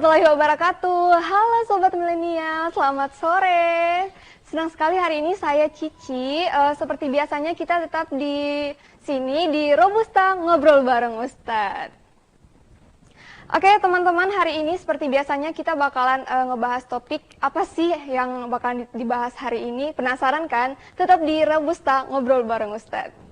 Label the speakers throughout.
Speaker 1: warahmatullahi wabarakatuh. Halo Sobat Milenial, selamat sore. Senang sekali hari ini saya Cici. Seperti biasanya kita tetap di sini di Robusta Ngobrol Bareng Ustadz. Oke teman-teman, hari ini seperti biasanya kita bakalan ngebahas topik apa sih yang bakalan dibahas hari ini. Penasaran kan? Tetap di Robusta Ngobrol Bareng Ustadz.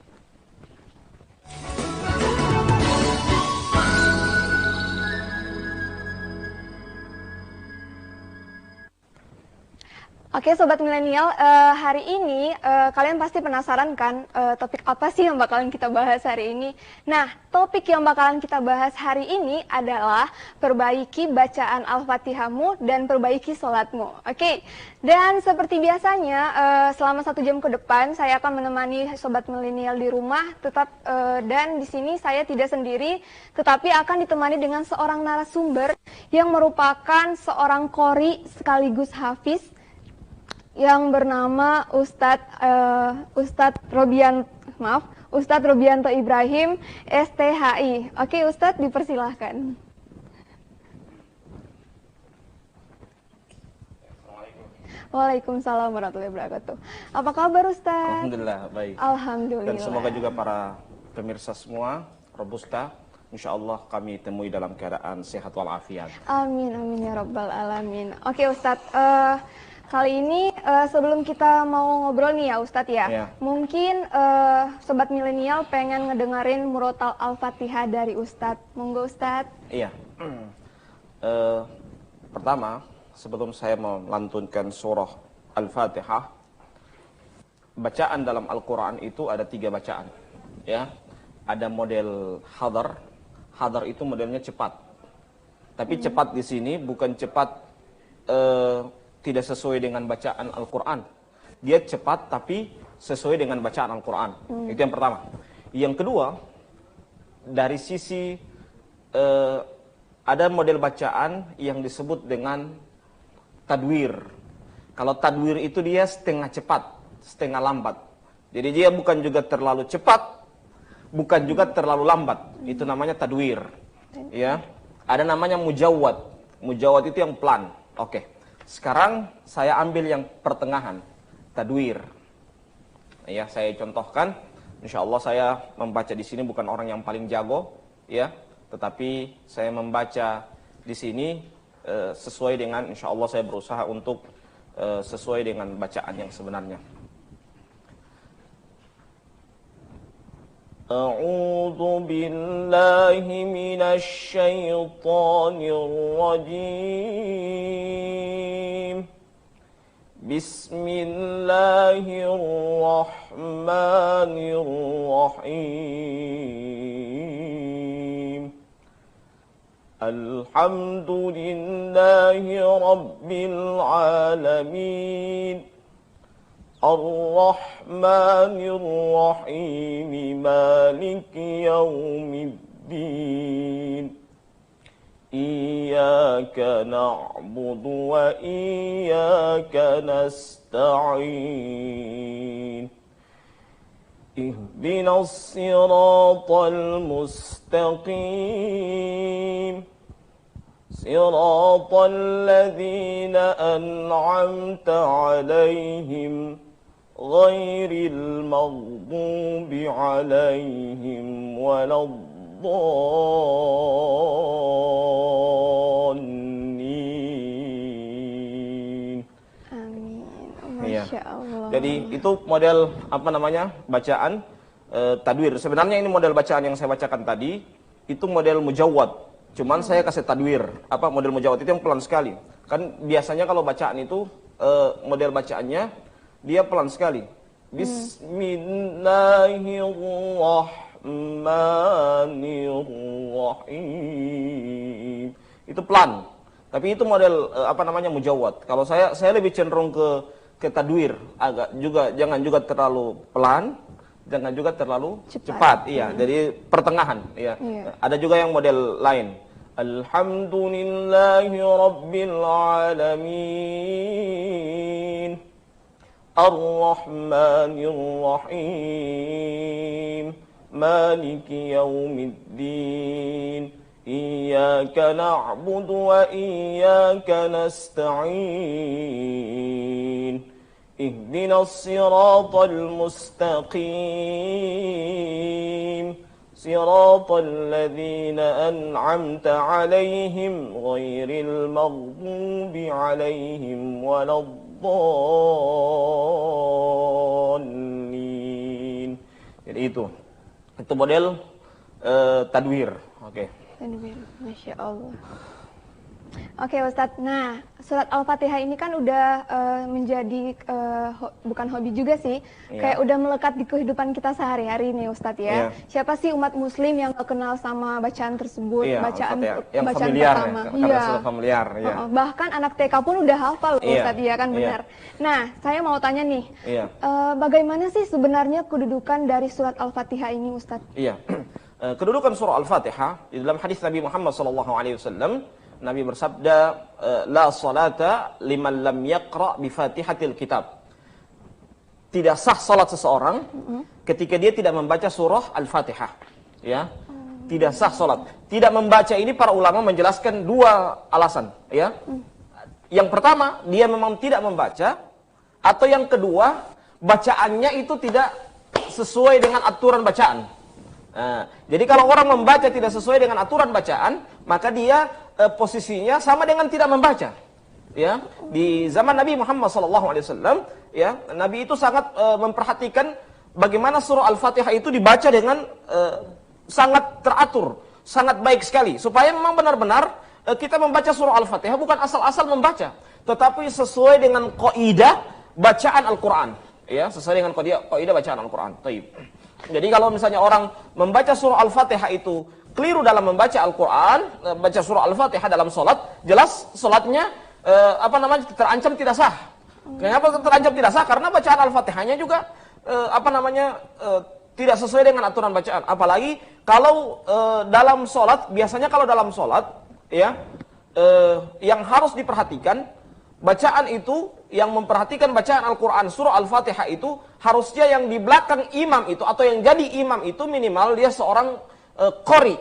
Speaker 1: Oke Sobat Milenial, hari ini kalian pasti penasaran kan topik apa sih yang bakalan kita bahas hari ini. Nah, topik yang bakalan kita bahas hari ini adalah perbaiki bacaan Al-Fatihahmu dan perbaiki sholatmu. Oke, dan seperti biasanya selama 1 jam ke depan saya akan menemani Sobat Milenial di rumah tetap dan di sini saya tidak sendiri, tetapi akan ditemani dengan seorang narasumber yang merupakan seorang qori sekaligus hafiz yang bernama Ustadz Robianto Ibrahim STHI. Oke Ustadz, dipersilahkan. Waalaikumsalam warahmatullahi wabarakatuh. Apa kabar Ustadz?
Speaker 2: Alhamdulillah baik.
Speaker 1: Alhamdulillah.
Speaker 2: Dan semoga juga para pemirsa semua Robusta, insya Allah kami temui dalam keadaan sehat walafiat.
Speaker 1: Amin amin ya rabbal alamin. Oke Ustadz, kali ini sebelum kita mau ngobrol nih ya Ustadz ya, mungkin Sobat Milenial pengen ngedengerin murotal Al-Fatihah dari Ustadz. Monggo Ustadz.
Speaker 2: Iya. Pertama, sebelum saya melantunkan surah Al-Fatihah, bacaan dalam Al-Quran itu ada 3 bacaan. Ya, ada model hadar. Hadar itu modelnya cepat. Tapi cepat di sini bukan cepat tidak sesuai dengan bacaan Al-Quran. Dia cepat tapi sesuai dengan bacaan Al-Quran. Itu yang pertama. Yang kedua, dari sisi ada model bacaan yang disebut dengan tadwir. Kalau tadwir itu dia setengah cepat, setengah lambat. Jadi dia bukan juga terlalu cepat, bukan juga terlalu lambat. Itu namanya tadwir. Ya. Ada namanya mujawwad. Mujawwad itu yang pelan. Oke. Sekarang saya ambil yang pertengahan, tadwir. Ya, saya contohkan. Insya Allah saya membaca di sini bukan orang yang paling jago, ya, tetapi saya membaca di sini sesuai dengan, insya Allah saya berusaha untuk sesuai dengan bacaan yang sebenarnya. A'udzu billahi minasy syaithanir rajim. Bismillahirrahmanirrahim. Alhamdulillahi rabbil alamin. Ar-Rahmanir Rahim, Maliki Yaumiddin. Iyyaka na'budu wa iyyaka nasta'in. Ihdinas siratal mustaqim. Siratal ladzina an'amta 'alaihim ghairil maghdubi 'alaihim waladdallin.
Speaker 1: Amin. Masya Allah.
Speaker 2: Jadi itu model apa namanya bacaan tadwir. Sebenarnya ini model bacaan yang saya bacakan tadi itu model mujawwad. Cuman saya kasih tadwir. Apa model mujawwad itu yang pelan sekali. Kan biasanya kalau bacaan itu model bacaannya dia pelan sekali. Bismillahirrahmanirrahim. Itu pelan. Tapi itu model apa namanya mujawwad. Kalau saya lebih cenderung ke tadwir, agak juga jangan juga terlalu pelan, jangan juga terlalu cepat. Iya, jadi pertengahan, iya. Ada juga yang model lain. Alhamdulillahi rabbil alamin. Ar-Rahmanir Rahim. Maliki Yaumiddin. Iyyaka na'budu wa iyyaka nasta'in. Ihdinas siratal mustaqim. Siratal ladzina an'amta 'alaihim ghairil maghdubi 'alaihim waladdallin. Jadi itu model tadwir. Oke.
Speaker 1: Tadwir, Masya Allah. Oke Ustadz, nah surat Al-Fatihah ini kan udah menjadi bukan hobi juga sih, kayak udah melekat di kehidupan kita sehari-hari nih Ustadz ya. Siapa sih umat muslim yang gak kenal sama bacaan tersebut, bacaan
Speaker 2: familiar,
Speaker 1: pertama.
Speaker 2: Karena sudah familiar.
Speaker 1: Bahkan anak TK pun udah hafal Ustadz, ya kan benar. Nah saya mau tanya nih, bagaimana sih sebenarnya kedudukan dari surat Al-Fatihah ini Ustadz?
Speaker 2: Iya, kedudukan surah Al-Fatihah di dalam hadis Nabi Muhammad SAW, Nabi bersabda, la salata liman lam yaqra bi Fatihatil Kitab. Tidak sah salat seseorang ketika dia tidak membaca surah Al-Fatihah. Ya. Tidak sah salat. Tidak membaca ini para ulama menjelaskan dua alasan, ya. Yang pertama, dia memang tidak membaca, atau yang kedua, bacaannya itu tidak sesuai dengan aturan bacaan. Nah, jadi kalau orang membaca tidak sesuai dengan aturan bacaan, maka dia posisinya sama dengan tidak membaca. Ya, di zaman Nabi Muhammad SAW, ya, Nabi itu sangat memperhatikan bagaimana surah Al-Fatihah itu dibaca dengan sangat teratur, sangat baik sekali, supaya memang benar-benar kita membaca surah Al-Fatihah bukan asal-asal membaca, tetapi sesuai dengan kaidah bacaan Al-Quran. Ya, sesuai dengan kaidah bacaan Al-Quran. Taib. Jadi kalau misalnya orang membaca surah Al-Fatihah itu keliru dalam membaca Al-Quran, baca surah Al-Fatihah dalam sholat, jelas sholatnya terancam tidak sah. Kenapa terancam tidak sah? Karena bacaan Al-Fatihahnya juga tidak sesuai dengan aturan bacaan. Apalagi kalau dalam sholat, biasanya kalau dalam sholat, ya, yang harus diperhatikan bacaan itu, yang memperhatikan bacaan Al-Quran surah Al-Fatihah itu harusnya yang di belakang imam itu, atau yang jadi imam itu minimal dia seorang qori,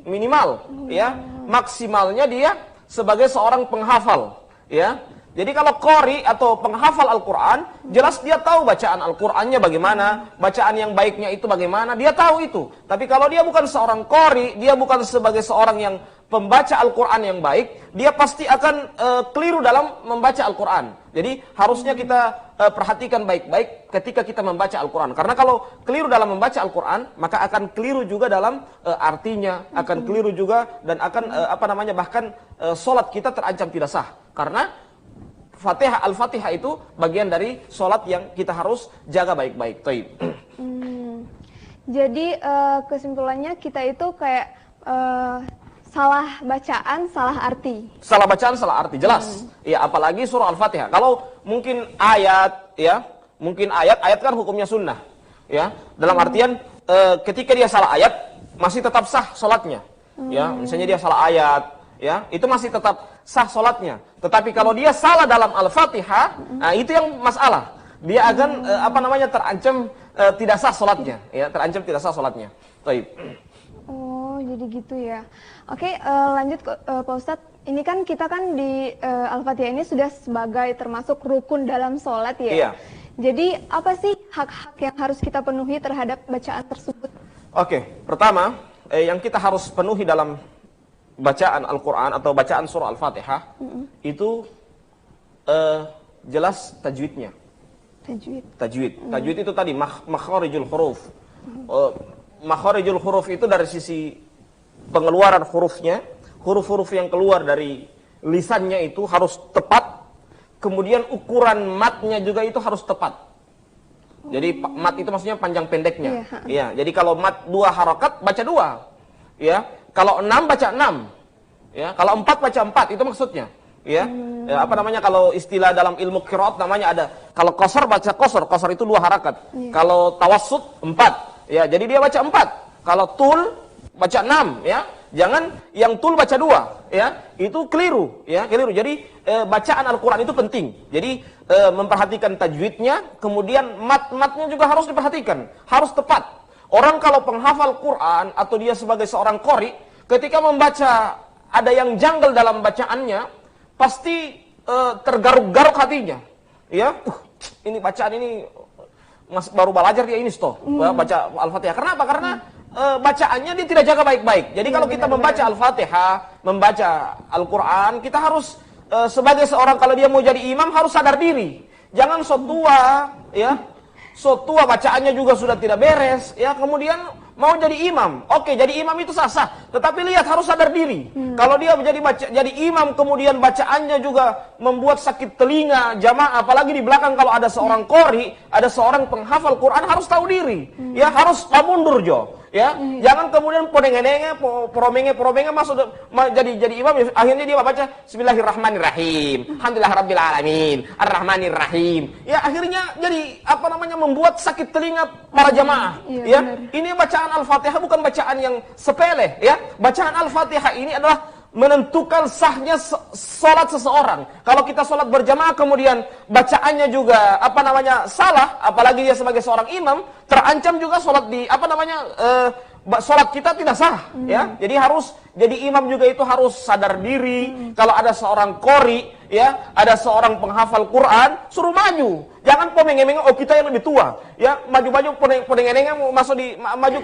Speaker 2: minimal, ya, maksimalnya dia sebagai seorang penghafal, ya. Jadi kalau qori atau penghafal Al-Quran, jelas dia tahu bacaan Al-Qurannya bagaimana, bacaan yang baiknya itu bagaimana, dia tahu itu. Tapi kalau dia bukan seorang qori, dia bukan sebagai seorang yang pembaca Al-Quran yang baik, dia pasti akan keliru dalam membaca Al-Quran. Jadi harusnya kita perhatikan baik-baik ketika kita membaca Al-Quran. Karena kalau keliru dalam membaca Al-Quran, maka akan keliru juga dalam artinya, akan keliru juga, dan akan bahkan sholat kita terancam tidak sah. Karena Al-Fatihah itu bagian dari sholat yang kita harus jaga baik-baik.
Speaker 1: Jadi kesimpulannya kita itu kayak salah bacaan, salah arti. Salah bacaan, salah arti, jelas.
Speaker 2: Ya, apalagi surah Al-Fatihah. Kalau mungkin ayat, ya, mungkin ayat kan hukumnya sunnah, ya. Dalam artian ketika dia salah ayat masih tetap sah sholatnya, ya. Misalnya dia salah ayat, ya, itu masih tetap sah sholatnya. Tetapi kalau dia salah dalam Al-Fatihah, nah itu yang masalah. Dia akan terancam tidak sah sholatnya, ya, terancam tidak sah sholatnya. Baik.
Speaker 1: Oh, jadi gitu ya. Oke, lanjut Pak Ustadz. Ini kan kita kan di Al-Fatihah ini sudah sebagai termasuk rukun dalam sholat ya.
Speaker 2: Iya.
Speaker 1: Jadi apa sih hak-hak yang harus kita penuhi terhadap bacaan tersebut?
Speaker 2: Oke, pertama yang kita harus penuhi dalam bacaan Al-Quran atau bacaan surah Al-Fatihah itu jelas tajwidnya. Tajwid itu tadi makharijul huruf. Makharijul huruf itu dari sisi pengeluaran hurufnya, huruf-huruf yang keluar dari lisannya itu harus tepat. Kemudian ukuran matnya juga itu harus tepat. Jadi mat itu maksudnya panjang pendeknya. Iya, jadi kalau mat 2 harakat baca 2. Ya. Kalau 6 baca 6. Ya, kalau 4 baca 4, itu maksudnya. Ya. Kalau istilah dalam ilmu qiraat namanya ada, kalau qasar baca qasar, qasar itu 2 harakat. Kalau tawassut 4. Ya, jadi dia baca 4. Kalau tul baca 6, ya. Jangan yang tul baca 2, ya. Itu keliru, ya, keliru. Jadi bacaan Al-Qur'an itu penting. Jadi memperhatikan tajwidnya, kemudian mat-matnya juga harus diperhatikan, harus tepat. Orang kalau penghafal Quran atau dia sebagai seorang qori, ketika membaca ada yang janggal dalam bacaannya, pasti tergaruk-garuk hatinya. Ya, ini bacaan ini baru belajar dia ini baca Al-Fatihah. Kenapa? Karena bacaannya dia tidak jaga baik-baik. Jadi kalau kita membaca Al-Fatihah, membaca Al-Quran, kita harus sebagai seorang, kalau dia mau jadi imam harus sadar diri. Jangan so tua, ya, so tua bacaannya juga sudah tidak beres, ya, kemudian mau jadi imam. Oke, jadi imam itu sah-sah, tetapi lihat harus sadar diri. Kalau dia jadi imam kemudian bacaannya juga membuat sakit telinga jamaah, apalagi di belakang kalau ada seorang qori, ada seorang penghafal Quran, harus tahu diri. Ya, harus mundur jo. Ya, jangan kemudian poromenge masuk jadi imam, akhirnya dia baca Bismillahirrahmanirrahim, Alhamdulillahirabbil alamin, Arrahmanirrahim. Ya, akhirnya jadi membuat sakit telinga para jamaah. Ya, ini bacaan Al-Fatihah bukan bacaan yang sepele, ya. Bacaan Al-Fatihah ini adalah menentukan sahnya sholat seseorang. Kalau kita sholat berjamaah kemudian bacaannya juga salah, apalagi dia sebagai seorang imam, terancam juga sholat sholat kita tidak sah. Ya, jadi harus jadi imam juga itu harus sadar diri. Kalau ada seorang qori, ya, ada seorang penghafal Quran, suruh maju. Jangan pomeng-meng, oh kita yang lebih tua, ya, maju-maju podeng-podeng masuk maju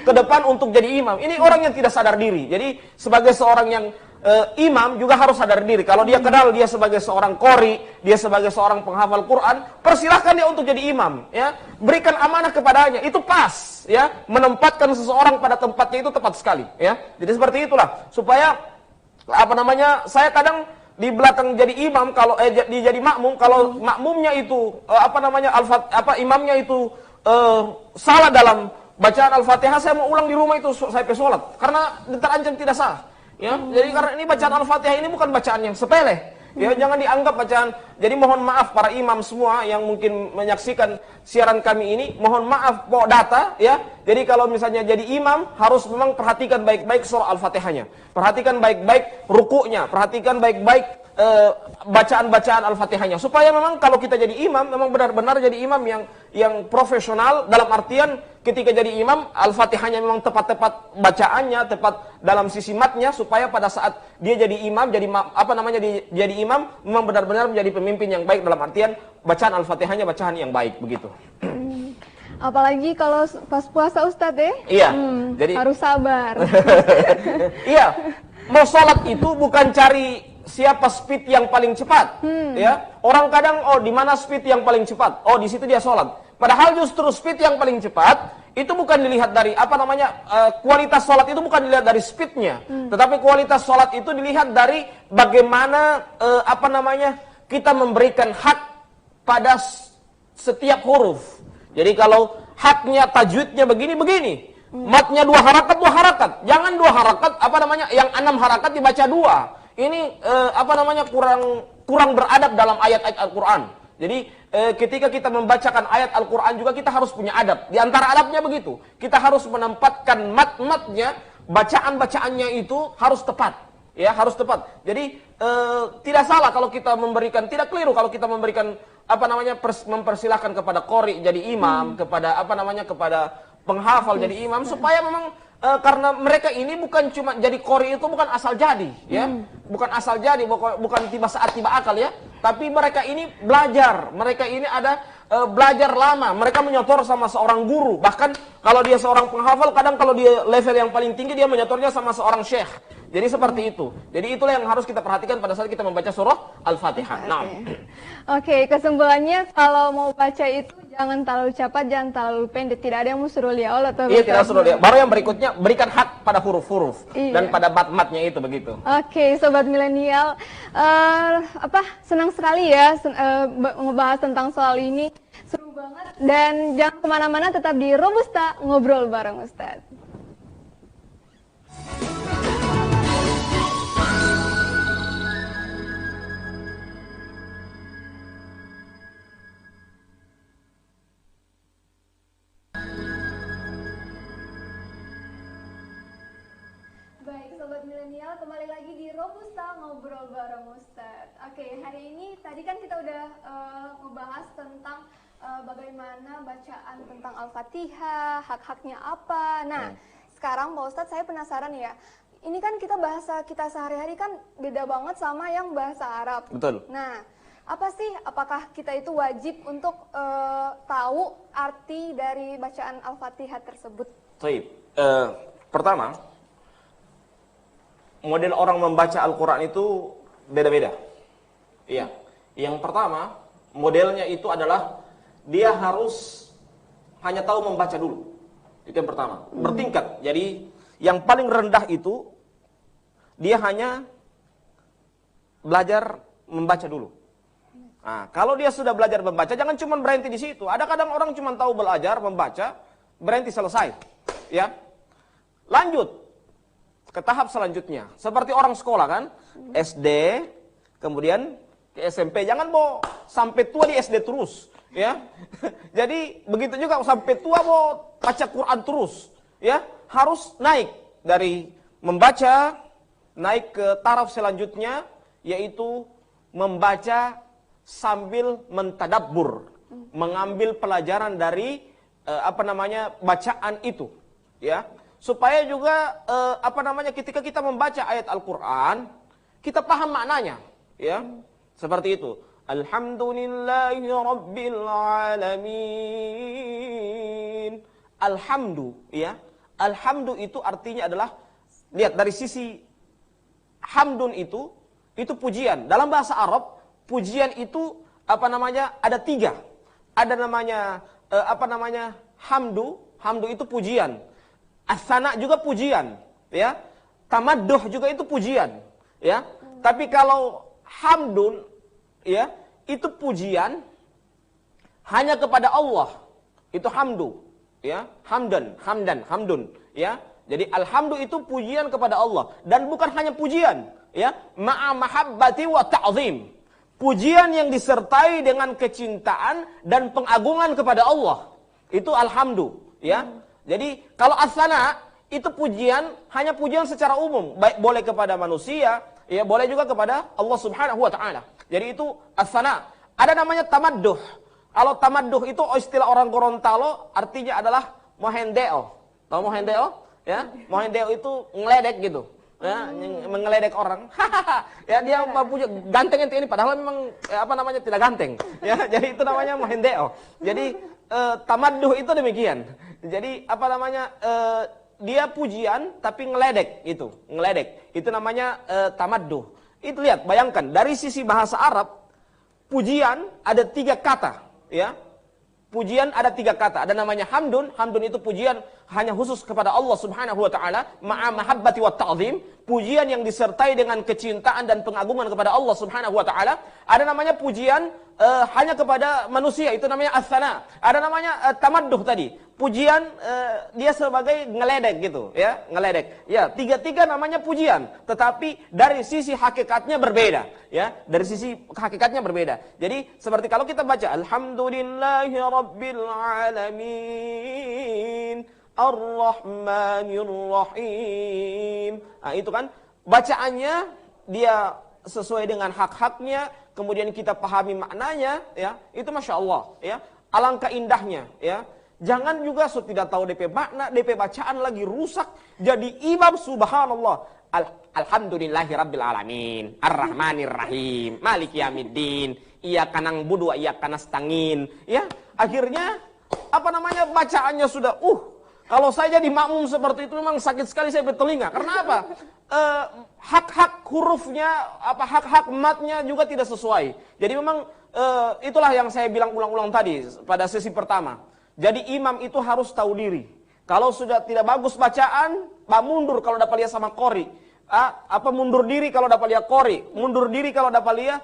Speaker 2: ke depan untuk jadi imam. Ini orang yang tidak sadar diri. Jadi sebagai seorang yang imam juga harus sadar diri. Kalau dia kenal dia sebagai seorang qori, dia sebagai seorang penghafal Quran, persilahkan dia untuk jadi imam, ya. Berikan amanah kepadanya, itu pas, ya. Menempatkan seseorang pada tempatnya itu tepat sekali, ya. Jadi seperti itulah supaya saya kadang di belakang jadi imam, kalau jadi makmum, kalau makmumnya itu imamnya itu salah dalam bacaan Al-Fatihah, saya mau ulang di rumah itu sampai sholat karena terancam tidak sah. Ya, jadi karena ini bacaan Al-Fatihah ini bukan bacaan yang sepele. Ya, jangan dianggap bacaan. Jadi mohon maaf para imam semua yang mungkin menyaksikan siaran kami ini, mohon maaf data, ya. Jadi kalau misalnya jadi imam harus memang perhatikan baik-baik surah Al-Fatihahnya. Perhatikan baik-baik rukuknya, perhatikan baik-baik bacaan-bacaan Al-Fatihahnya, supaya memang kalau kita jadi imam memang benar-benar jadi imam yang profesional, dalam artian ketika jadi imam Al-Fatihahnya memang tepat-tepat bacaannya, tepat dalam sisi matnya, supaya pada saat dia jadi imam, jadi imam memang benar-benar menjadi pemimpin yang baik, dalam artian bacaan Al-Fatihahnya bacaan yang baik begitu.
Speaker 1: Apalagi kalau pas puasa Ustadz ya.
Speaker 2: Iya. Jadi
Speaker 1: harus sabar.
Speaker 2: Iya. Mau sholat itu bukan cari siapa speed yang paling cepat, ya. Orang kadang di mana speed yang paling cepat? Oh, di situ dia sholat. Padahal justru speed yang paling cepat itu bukan dilihat dari kualitas sholat itu bukan dilihat dari speednya, tetapi kualitas sholat itu dilihat dari bagaimana kita memberikan hak pada setiap huruf. Jadi kalau haknya tajwidnya begini, matnya 2 harakat, jangan 2 harakat, yang 6 harakat dibaca 2. Ini kurang beradab dalam ayat-ayat Al-Quran. Jadi ketika kita membacakan ayat Al-Quran juga kita harus punya adab. Di antara adabnya begitu, kita harus menempatkan mat-matnya, bacaan-bacaannya itu harus tepat. Ya, harus tepat. Jadi tidak salah kalau kita memberikan, tidak keliru kalau kita memberikan mempersilahkan kepada qori jadi imam, kepada kepada penghafal jadi imam, supaya memang karena mereka ini bukan cuma jadi qori itu bukan asal jadi, ya. Bukan asal jadi, bukan tiba saat tiba akal, ya. Tapi mereka ini belajar, mereka ini ada belajar lama, mereka menyetor sama seorang guru. Bahkan kalau dia seorang penghafal, kadang kalau dia level yang paling tinggi dia menyetornya sama seorang syekh. Jadi seperti itu. Jadi itulah yang harus kita perhatikan pada saat kita membaca surah Al-Fatihah. Nah.
Speaker 1: Oke, kesimpulannya kalau mau baca itu jangan terlalu cepat, jangan terlalu pendek. Tidak ada yang musurul ya Allah.
Speaker 2: Iya, tidak suruh dia. Baru yang berikutnya berikan hak pada huruf-huruf dan pada mat-matnya itu begitu.
Speaker 1: Oke, sobat milenial, senang sekali ya ngebahas tentang soal ini. Seru banget, dan jangan kemana-mana, tetap di Robusta ngobrol bareng Ustadz. Baik, sobat milenial, kembali lagi di Robusta ngobrol bareng Ustadz. Oke, hari ini tadi kan kita udah ngebahas tentang bagaimana bacaan tentang Al-Fatihah, hak-haknya apa. Nah, sekarang Pak Ustadz saya penasaran ya, ini kan bahasa kita sehari-hari kan beda banget sama yang bahasa Arab.
Speaker 2: Betul.
Speaker 1: Nah, apa sih, apakah kita itu wajib untuk tahu arti dari bacaan Al-Fatihah tersebut?
Speaker 2: Baik. Pertama, model orang membaca Al-Quran itu beda-beda. Iya. Yang pertama, modelnya itu adalah dia harus hanya tahu membaca dulu. Itu yang pertama. Bertingkat. Jadi yang paling rendah itu dia hanya belajar membaca dulu. Nah, kalau dia sudah belajar membaca, jangan cuma berhenti di situ. Ada kadang orang cuma tahu belajar membaca, berhenti selesai. Ya, lanjut ke tahap selanjutnya. Seperti orang sekolah kan, SD, kemudian ke SMP. Jangan mau sampai tua di SD terus. Ya, jadi begitu juga sampai tua mau baca Quran terus. Ya, harus naik dari membaca, naik ke taraf selanjutnya, yaitu membaca sambil mentadabbur, mengambil pelajaran dari bacaan itu, ya, supaya juga ketika kita membaca ayat Al-Quran kita paham maknanya, ya, seperti itu. Alhamdulillahi Rabbil Alamin. Alhamdu, ya, alhamdu itu artinya adalah, lihat dari sisi hamdun itu pujian. Dalam bahasa Arab pujian itu ada tiga. Ada namanya hamdu itu pujian. As-sana juga pujian, ya. Tamadduh juga itu pujian, ya. Tapi kalau hamdun, ya, itu pujian hanya kepada Allah. Itu hamdu, ya. Hamdun, ya. Jadi alhamdu itu pujian kepada Allah dan bukan hanya pujian, ya, ma'a mahabbati wa ta'zim. Pujian yang disertai dengan kecintaan dan pengagungan kepada Allah. Itu alhamdu, ya. Jadi kalau as-sana itu pujian, hanya pujian secara umum, baik boleh kepada manusia, ya, boleh juga kepada Allah Subhanahu wa taala. Jadi itu as-sana. Ada namanya tamadduh. Kalau tamadduh itu istilah orang Gorontalo, artinya adalah mohendeo. Tahu mohendeo? Ya, mohendeo itu ngeledek gitu. Ya, mengeledek orang. Ya, dia punya ganteng ente ini padahal memang tidak ganteng. Ya, jadi itu namanya mohendeo. Jadi tamadduh itu demikian. Jadi dia pujian tapi ngeledek itu, ngeledek. Itu namanya tamadduh. Itu lihat, bayangkan dari sisi bahasa Arab pujian ada 3 kata, ya. Pujian ada 3 kata. Ada namanya hamdun. Hamdun itu pujian hanya khusus kepada Allah Subhanahu wa taala, ma'a mahabbati wa ta'zim, pujian yang disertai dengan kecintaan dan pengagungan kepada Allah Subhanahu wa taala. Ada namanya pujian hanya kepada manusia, itu namanya as-sana. Ada namanya tamadduh tadi. Pujian dia sebagai ngeledek gitu, ya, ngeledek. Ya, 3 namanya pujian, tetapi dari sisi hakikatnya berbeda, ya. Dari sisi hakikatnya berbeda. Jadi seperti kalau kita baca alhamdulillahi rabbil alamin ar-rahmanir rahim. Nah, itu kan bacaannya dia sesuai dengan hak-haknya, kemudian kita pahami maknanya, ya. Itu Masya Allah, ya. Alangkah indahnya, ya. Jangan juga tidak tahu DP makna, DP bacaan lagi rusak, jadi imam subhanallah. Alhamdulillahi rabbil alamin, ar-rahmanir rahim, maliki yaumiddin, iyyaka na'budu wa iyyaka nasta'in. Ya, akhirnya bacaannya sudah kalau saya jadi makmum seperti itu memang sakit sekali saya bertelinga. Karena apa? Hak-hak hurufnya, hak-hak matnya juga tidak sesuai. Jadi memang itulah yang saya bilang ulang-ulang tadi pada sesi pertama. Jadi imam itu harus tahu diri. Kalau sudah tidak bagus bacaan, mundur kalau dapat lihat sama qori. Mundur diri kalau dapat lihat qori. Mundur diri kalau dapat lihat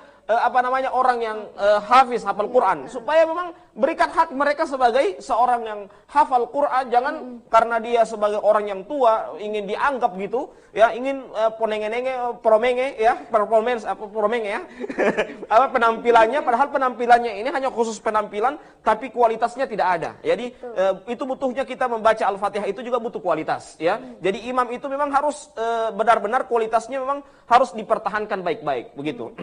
Speaker 2: orang yang hafiz hafal Quran, supaya memang berikan hak mereka sebagai seorang yang hafal Quran. Jangan karena dia sebagai orang yang tua ingin dianggap gitu, ya, ingin promenge ya penampilannya, padahal penampilannya ini hanya khusus penampilan tapi kualitasnya tidak ada. Jadi itu butuhnya kita membaca Al-Fatihah itu juga butuh kualitas, ya. Jadi imam itu memang harus benar-benar kualitasnya memang harus dipertahankan baik-baik begitu.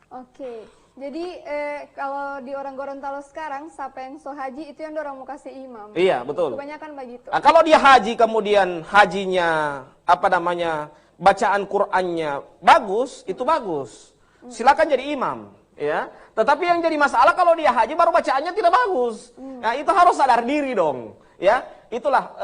Speaker 1: Oke, Jadi kalau di orang Gorontalo sekarang, siapa yang so haji itu yang orang mau kasih imam.
Speaker 2: Iya, betul.
Speaker 1: Kebanyakan begitu.
Speaker 2: Nah, kalau dia haji kemudian hajinya bacaan Qur'annya bagus, itu bagus. Silakan jadi imam, ya. Tetapi yang jadi masalah kalau dia haji baru bacaannya tidak bagus. Nah, itu harus sadar diri dong, ya. Itulah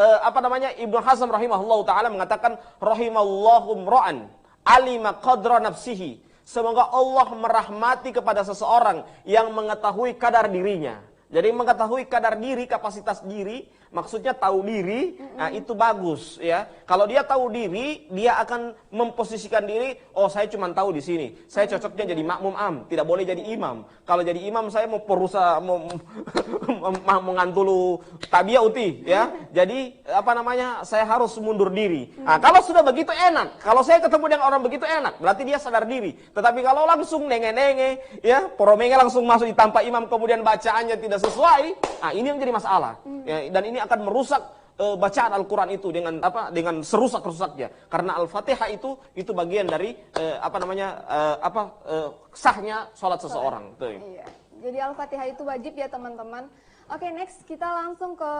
Speaker 2: Ibnu Hazm rahimahullahu taala mengatakan rahimallahu mra'an alima qadra nafsihi. Semoga Allah merahmati kepada seseorang yang mengetahui kadar dirinya. Jadi mengetahui kadar diri, kapasitas diri, maksudnya tahu diri, nah itu bagus ya. Kalau dia tahu diri, dia akan memposisikan diri, oh saya cuma tahu di sini. Saya cocoknya jadi makmum tidak boleh jadi imam. Kalau jadi imam saya mau perusaha mengantulu tabia uti ya. Jadi saya harus mundur diri. Nah, kalau sudah begitu enak. Kalau saya ketemu dengan orang begitu enak, berarti dia sadar diri. Tetapi kalau langsung nenge-nenge ya, poromenge langsung masuk ditampa imam kemudian bacaannya tidak sesuai, nah ini yang jadi masalah. Ya, dan ini akan merusak bacaan Al-Quran itu dengan serusak-rusaknya. Karena Al-Fatihah itu bagian dari sahnya sholat seseorang.
Speaker 1: Iya. Jadi Al-Fatihah itu wajib ya teman-teman. Oke, next kita langsung ke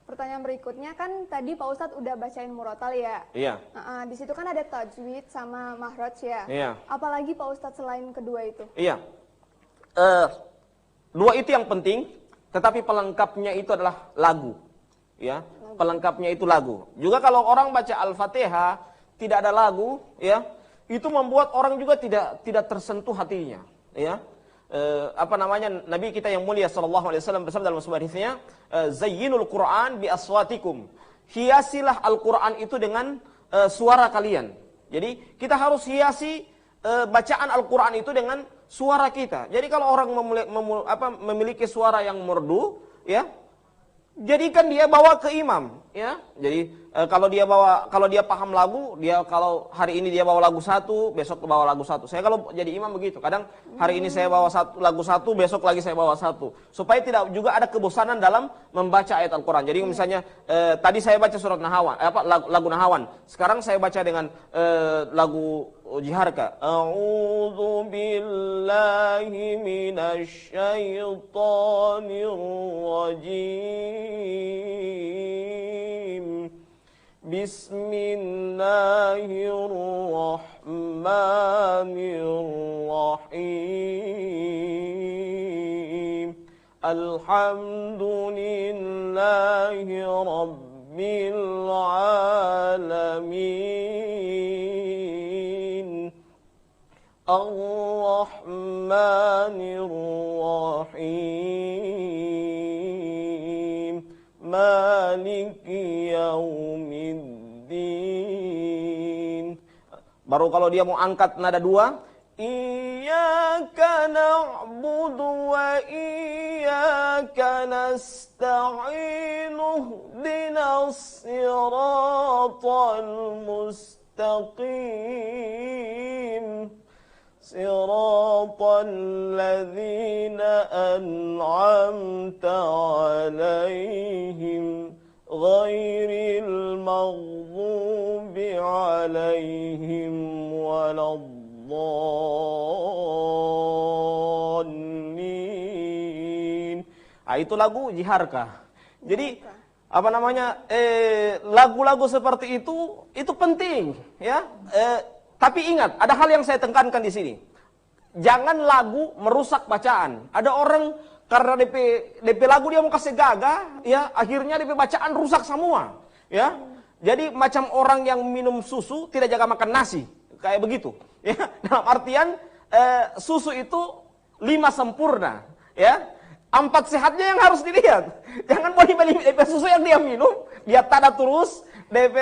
Speaker 1: pertanyaan berikutnya. Kan tadi Pak Ustadz udah bacain murotal ya.
Speaker 2: Iya.
Speaker 1: Di situ kan ada tajwid sama mahraj ya.
Speaker 2: Iya.
Speaker 1: Apalagi Pak Ustadz selain kedua itu?
Speaker 2: Iya. Dua itu yang penting, tetapi pelengkapnya itu adalah lagu. Ya, pelengkapnya itu lagu. Juga kalau orang baca Al-Fatihah tidak ada lagu, ya, itu membuat orang juga tidak tersentuh hatinya, ya. Nabi kita yang mulia sallallahu alaihi wasallam bersabda dalam sebuah hadisnya, zayyinul Qur'an bi aswatikum. Hiasilah Al-Qur'an itu dengan suara kalian. Jadi kita harus hiasi bacaan Al-Qur'an itu dengan suara kita. Jadi kalau orang memiliki suara yang merdu, ya, jadikan dia bawa ke imam, ya. Jadi kalau dia paham lagu, kalau hari ini dia bawa lagu satu, besok bawa lagu satu. Saya kalau jadi imam begitu. Kadang hari ini saya bawa lagu satu, besok lagi saya bawa satu. Supaya tidak juga ada kebosanan dalam membaca ayat Al-Quran. Jadi misalnya tadi saya baca surat Nahawan, lagu Nahawan. Sekarang saya baca dengan lagu Jiharka. A'udzu billahi minasy syaithanir rajim. Bismillahirrahmanirrahim. Alhamdulillahi rabbil alamin. Ar-Rahmanir-Rahim. Maliki yaumiddin. Baru kalau dia mau angkat nada dua, Iyyaka na'budu wa iyyaka nasta'in. Ihdinas siratal mustaqim. Siratal ladzina an'amta 'alaihim ghairil maghdubi 'alaihim waladdallin. Itu lagu Jiharka. Jadi lagu-lagu seperti itu penting, ya. Tapi ingat, ada hal yang saya tekankan di sini. Jangan lagu merusak bacaan. Ada orang karena DP lagu dia mau kasih gagah, ya, akhirnya DP bacaan rusak semua, ya. Jadi macam orang yang minum susu tidak jaga makan nasi, kayak begitu. Ya, dalam artian susu itu 5 sempurna, ya. 4 sehatnya yang harus dilihat. Jangan boleh beli DP susu yang dia minum, dia tada terus, DP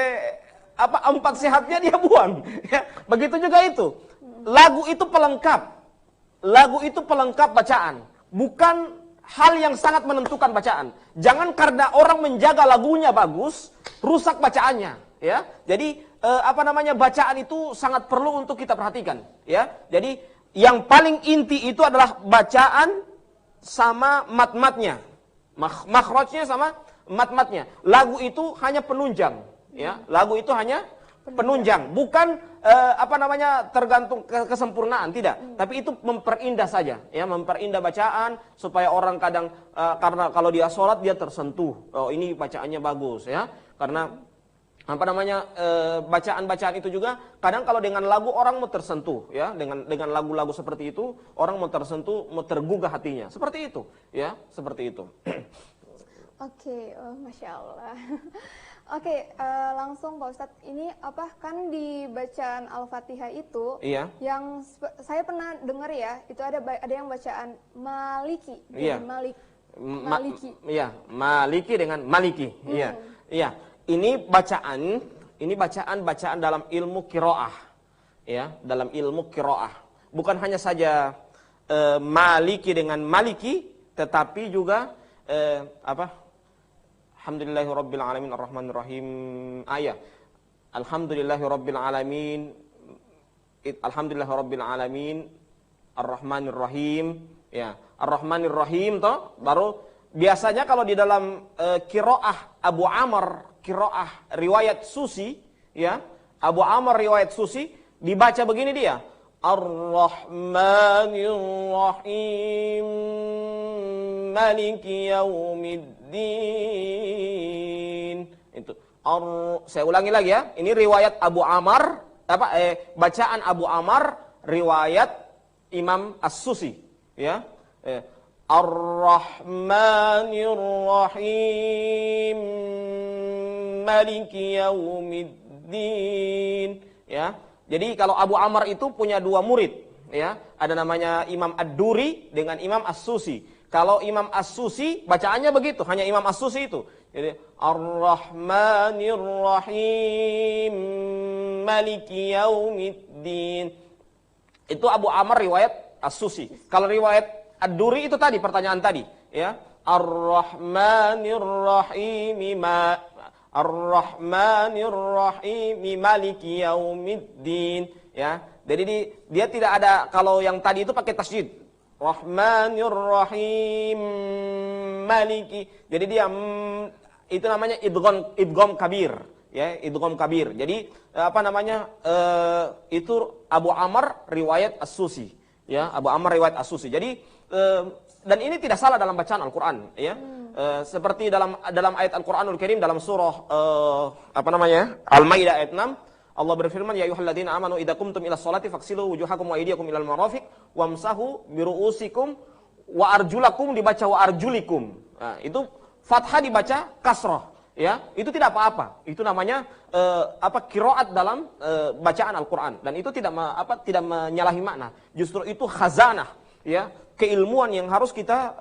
Speaker 2: 4 sehatnya dia buang. Ya, begitu juga itu. Lagu itu pelengkap. Lagu itu pelengkap bacaan, bukan hal yang sangat menentukan bacaan. Jangan karena orang menjaga lagunya bagus, rusak bacaannya, ya. Jadi bacaan itu sangat perlu untuk kita perhatikan, ya. Jadi yang paling inti itu adalah bacaan sama mat-matnya. Makhrajnya sama mat-matnya. Lagu itu hanya penunjang, ya. Lagu itu hanya penunjang, bukan tergantung kesempurnaan, tidak. Tapi itu memperindah saja, ya, memperindah bacaan supaya orang kadang karena kalau dia sholat dia tersentuh, oh ini bacaannya bagus, ya, karena bacaan-bacaan itu juga kadang kalau dengan lagu orang mau tersentuh, ya, dengan lagu-lagu seperti itu orang mau tersentuh, mau tergugah hatinya, seperti itu, ya, seperti itu.
Speaker 1: Oke, Masya Allah. Oke, langsung Pak Ustadz, ini apa kan di bacaan Al-Fatihah itu,
Speaker 2: Iya.
Speaker 1: yang saya pernah dengar ya, itu ada yang bacaan Maliki,
Speaker 2: Iya.
Speaker 1: Maliki.
Speaker 2: Iya, Maliki dengan Maliki. Iya. Iya. Ini bacaan dalam ilmu qiraah. Ya, dalam ilmu qiraah. Bukan hanya saja Maliki dengan Maliki, tetapi juga Alhamdulillahirabbil alamin arrahmanir rahim. Alhamdulillahirabbil alamin. Alhamdulillahirabbil alamin arrahmanir rahim. Ya, arrahmanir rahim toh baru biasanya kalau di dalam qiraah Abu Amr, qiraah riwayat Susi, ya. Abu Amr riwayat Susi dibaca begini dia. Ar-Rahmanir Rahim Maliki Yaumiddin. Itu. Saya ulangi lagi ya. Ini riwayat Abu Amr, bacaan Abu Amr riwayat Imam As-Susi, ya. Ar-Rahmanir Rahim Maliki Yaumiddin, ya. Jadi kalau Abu Amr itu punya dua murid, ya. Ada namanya Imam Ad-Duri dengan Imam As-Susi. Kalau Imam As-Susi bacaannya begitu, hanya Imam As-Susi itu. Jadi Ar-Rahmanir Rahim Maliki Yaumiddin. Itu Abu Amr riwayat As-Susi. Kalau riwayat Ad-Duri itu tadi pertanyaan tadi, ya. Ar-Rahmanir Rahim Ar-Rahmanir Rahim Maliki Yaumiddin, ya. Jadi dia tidak ada, kalau yang tadi itu pakai tasydid. Rahmanir Rahim Maliki. Jadi dia itu namanya idgham kabir, ya, idgham kabir. Jadi itu Abu Amr riwayat As-Susi, ya, Abu Amr riwayat As-Susi. Jadi dan ini tidak salah dalam bacaan Al-Qur'an, ya. Seperti dalam ayat Al-Qur'anul Karim dalam surah Al-Maidah ayat 6, Allah berfirman, ya ayyuhalladzina amanu idza qumtum ilas sholati faghsilu wujuhakum wa aydiyakum ilal marafiq wamsahu biru'usikum wa arjulakum, dibaca wa arjulikum. Nah, itu fathah dibaca kasrah, ya. Itu tidak apa-apa. Itu namanya qiraat dalam bacaan Al-Qur'an, dan itu tidak menyalahi makna. Justru itu khazanah, ya, keilmuan yang harus kita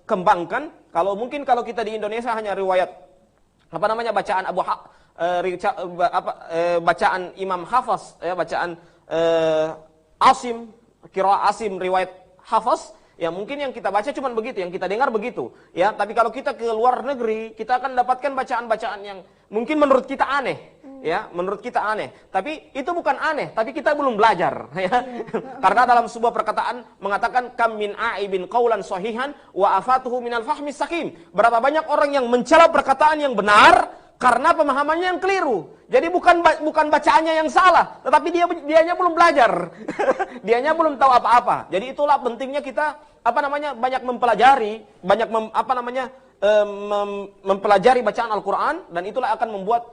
Speaker 2: kembangkan. Kalau kita di Indonesia hanya riwayat bacaan bacaan Imam Hafaz, ya, bacaan Asim, qiraah Asim riwayat Hafaz, ya mungkin yang kita baca cuma begitu, yang kita dengar begitu, ya. Tapi kalau kita ke luar negeri, kita akan dapatkan bacaan-bacaan yang mungkin menurut kita aneh, ya, menurut kita aneh. Tapi itu bukan aneh, tapi kita belum belajar, ya. Karena dalam sebuah perkataan mengatakan kam min aibin qaulan sahihan wa afatuhu minal fahmi sakim. Berapa banyak orang yang mencela perkataan yang benar karena pemahamannya yang keliru. Jadi bukan bacaannya yang salah, tetapi dianya belum belajar. Dianya belum tahu apa-apa. Jadi itulah pentingnya kita banyak mempelajari, mempelajari bacaan Al-Qur'an, dan itulah akan membuat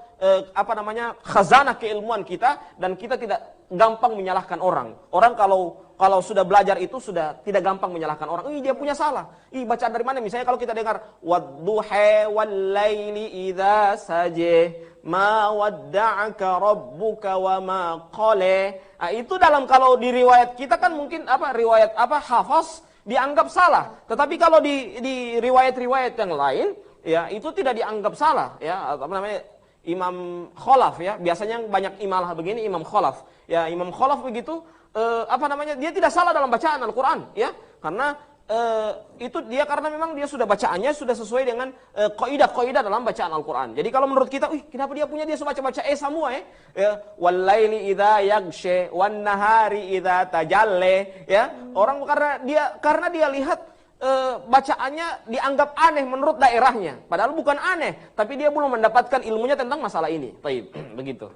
Speaker 2: khazanah keilmuan kita, dan kita tidak gampang menyalahkan orang. Orang kalau sudah belajar itu sudah tidak gampang menyalahkan orang. Dia punya salah. Bacaan dari mana? Misalnya kalau kita dengar wadduha wal-laili idza sajah ma wadda'aka rabbuka wa ma qala. Itu kalau di riwayat kita kan mungkin riwayat Hafaz dianggap salah. Tetapi kalau di riwayat-riwayat yang lain, ya, itu tidak dianggap salah, ya. Imam Khalaf, ya. Biasanya banyak imalah begini, Imam Khalaf. Ya, Imam Khalaf begitu dia tidak salah dalam bacaan Al-Qur'an, ya. Karena karena memang dia sudah bacaannya sudah sesuai dengan kaidah-kaidah dalam bacaan Al-Qur'an. Jadi kalau menurut kita, kenapa dia baca semua, ya? Wal laili idza yaghsha wan nahari idza tajalla, ya. Orang karena dia lihat bacaannya dianggap aneh menurut daerahnya. Padahal bukan aneh, tapi dia belum mendapatkan ilmunya tentang masalah ini. Baik, begitu.